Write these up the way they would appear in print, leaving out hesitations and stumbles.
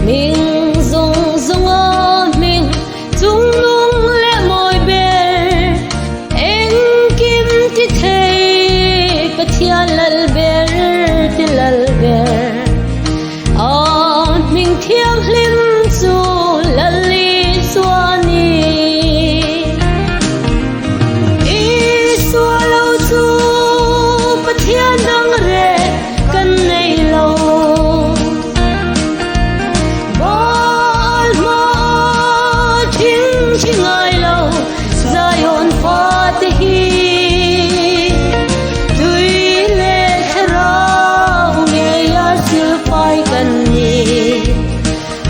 mình dùng dùng ơ mình dung nung lệ môi bề anh kim ti thấy bất thiên lal bề ti lal bề mình thiêng lim zu lal li suani i xua lâu zu bất thiên đăng rê cần này lâu ngài lâu Zion Fatihi tuy lệ rau nghe ya siêu phai cần nhỉ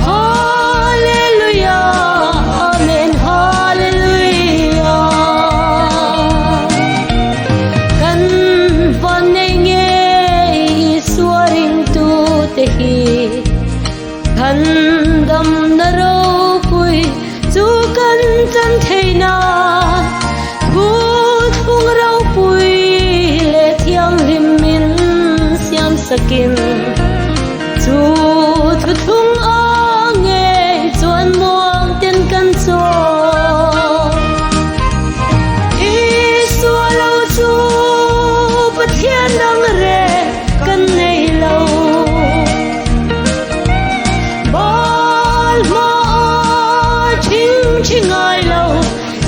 Hallelujah Amen Hallelujah cần van này nghe xua ring tu te hi cần đâm na rau pui chu kan chân thei na gut hung rau pui le thiang lim min siam sakin chu thu thung a nge chuan muang ten kan cho i xua lâu chu pathian dang re kan nei lo ngài lâu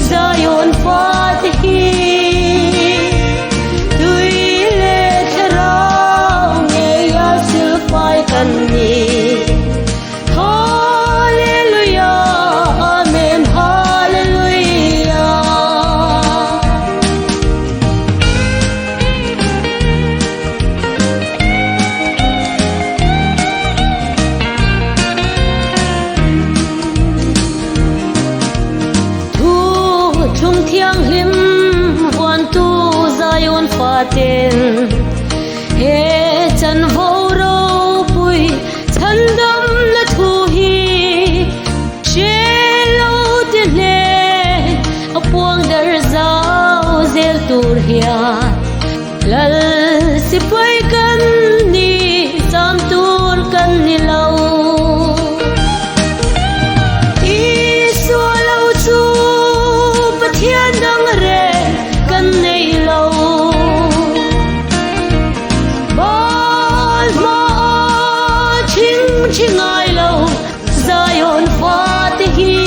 Zion Fatihi tuy lệ rau nghe ya siêu phai cần nhỉ Hallelujah Amen Hallelujah chung thiang lim hoàn tu Zion Fatin he chan vô râu pui chan đâm na thu hi che lâu tiền nè apuang dar zao zel tur hia lal si pai kan ni sam tur kan ni lâu thiên đăng rê cần này lâu bao ma chính ngài lâu Zion Fatihi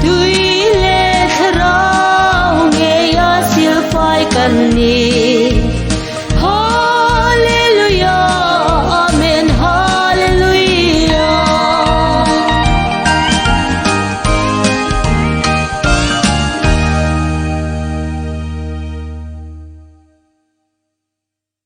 tuy lệ rau nghe ya siêu phai cần ni